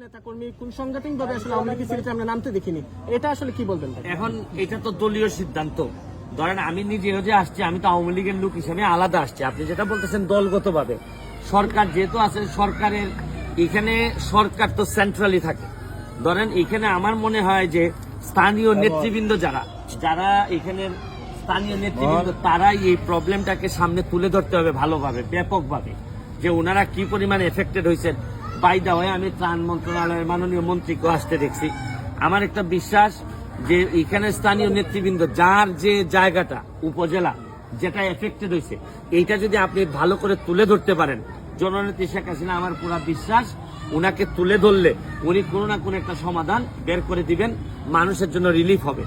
নেতাকর্মী কোন সাংগঠনিকভাবে আসলে আওয়ামী লীগের সিলেটে আমরা নামতে দেখিনি, এটা আসলে কি বলবেন? এখন এটা তো দলীয় সিদ্ধান্ত। ধরেন আমি নিজেও যে আসছি, আমি তো আওয়ামী লীগের লোক হিসেবে আলাদা আসছি। আপনি যেটা বলতেছেন দলগতভাবে, সরকার যেহেতু আছে, সরকারের এখানে সরকার তো সেন্ট্রালি থাকে। ধরেন এখানে আমার মনে হয় যে স্থানীয় নেতৃবৃন্দ যারা এখানের স্থানীয় নেতৃবৃন্দ, তারাই এই প্রবলেমটাকে সামনে তুলে ধরতে হবে ভালোভাবে, ব্যাপকভাবে, যে ওনারা কি পরিমাণে এফেক্টেড হয়েছেন। বাই দা ওয়ে, আমি ত্রাণ মন্ত্রণালয়ের মাননীয় মন্ত্রীকেও আসতে দেখছি। আমার একটা বিশ্বাস যে এখানে স্থানীয় নেতৃবৃন্দ, যার যে জায়গাটা উপজেলা যেটা এফেক্টেড হয়েছে, এইটা যদি আপনি ভালো করে তুলে ধরতে পারেন, জননেত্রী শেখ হাসিনা, আমার পুরা বিশ্বাস উনাকে তুলে ধরলে উনি কোনো না কোনো একটা সমাধান বের করে দিবেন, মানুষের জন্য রিলিফ হবে।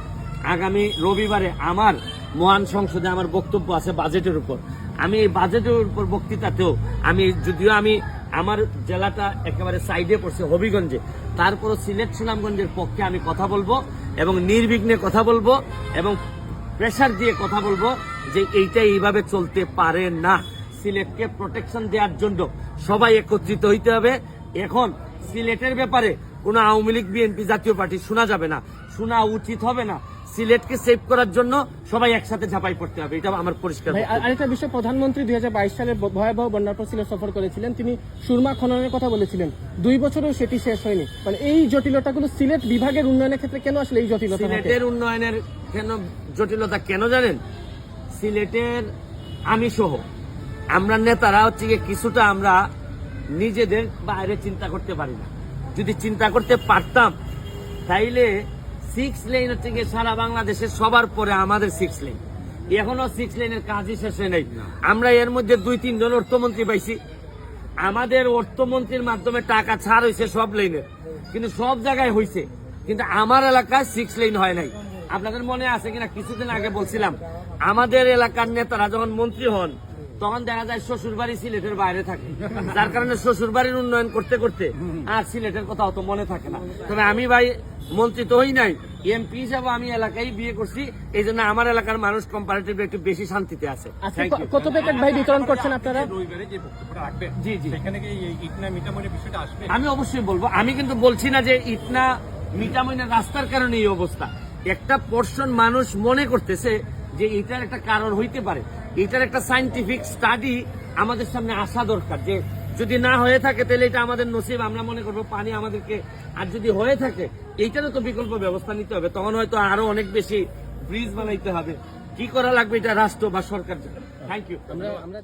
আগামী রবিবারে আমার মহান সংসদে আমার বক্তব্য আছে বাজেটের উপর। আমি এই বাজেটের উপর বক্তৃতাতেও যদিও আমার জেলাটা একেবারে সাইডে পড়ছে হবিগঞ্জে, তারপরও সিলেট সুনামগঞ্জের পক্ষে আমি কথা বলবো এবং নির্বিঘ্নে কথা বলবো এবং প্রেসার দিয়ে কথা বলবো যে এইটা এইভাবে চলতে পারে না। সিলেটকে প্রোটেকশন দেওয়ার জন্য সবাই একত্রিত হইতে হবে। এখন সিলেটের ব্যাপারে কোনো আওয়ামী লীগ, বিএনপি, জাতীয় পার্টি শোনা যাবে না, শোনা উচিত হবে না। সিলেটকে সেভ করার জন্য সবাই একসাথে ঝাঁপাই পড়তে হবে, এটা আমার পরিষ্কার। আরেকটা বিষয়, প্রধানমন্ত্রী 2022 সালে ভয়াবহ বন্যার পর সিলেট সফর করেছিলেন, তিনি সুরমা খননের কথা বলেছিলেন, 2 বছরেও সেটি শেষ হয়নি। মানে এই জটিলতাগুলো সিলেট বিভাগের উন্নয়নের ক্ষেত্রে কেন আসলে এই জটিলতা? সিলেটের উন্নয়নের জটিলতা কেন জানেন? সিলেটের আমি সহ আমরা নেতারা হচ্ছে কিছুটা আমরা নিজেদের বাইরে চিন্তা করতে পারি না। যদি চিন্তা করতে পারতাম তাইলে 6 লেন হচ্ছে সারা বাংলাদেশের সবার পরে আমাদের 6 লেন, এখনো 6 লেনের কাজই শেষ হয় নাই। আমরা এর মধ্যে 2-3 জন অর্থমন্ত্রী পাইছি, আমাদের অর্থমন্ত্রীর মাধ্যমে টাকা ছাড় হয়েছে সব লেনের, কিন্তু সব জায়গায় হয়েছে, কিন্তু আমার এলাকায় 6 লেন হয় নাই। আপনাদের মনে আছে কিনা, কিছুদিন আগে বলছিলাম আমাদের এলাকার নেতারা যখন মন্ত্রী হন তখন দেখা যায় শ্বশুর বাড়ি সিলেটের বাইরে থাকে, যার কারণে শ্বশুর বাড়ির উন্নয়ন করতে করতে আর সিলেটের কথা অত মনে থাকে না। তবে আমি ভাই মন্ত্রী তো হই নাই, এমপি হিসাবে আমি এলাকায় বিয়ে করছি, এই জন্য আমার এলাকার মানুষ কম্পারেটিভলি একটু বেশি শান্তিতে আছে। কত প্যাকেট ভাই বিতরণ করছেন আপনারা? জি জি, আমি অবশ্যই বলবো। আমি কিন্তু বলছি না যে ইটনা মিটামইনের রাস্তার কারণে এই অবস্থা। একটা পোর্শন মানুষ মনে করতেছে যে এটার একটা কারণ হইতে পারে। এটার একটা সায়েন্টিফিক স্টাডি আমাদের সামনে আসা দরকার, যে যদি না হয়ে থাকে তাহলে এটা আমাদের নসিব, আমরা মনে করবো পানি আমাদেরকে, আর যদি হয়ে থাকে এইটারও তো বিকল্প ব্যবস্থা নিতে হবে। তখন হয়তো আরো অনেক বেশি ব্রিজ বানাইতে হবে। কি করা লাগবে এটা রাষ্ট্র বা সরকার। Thank you. আমরা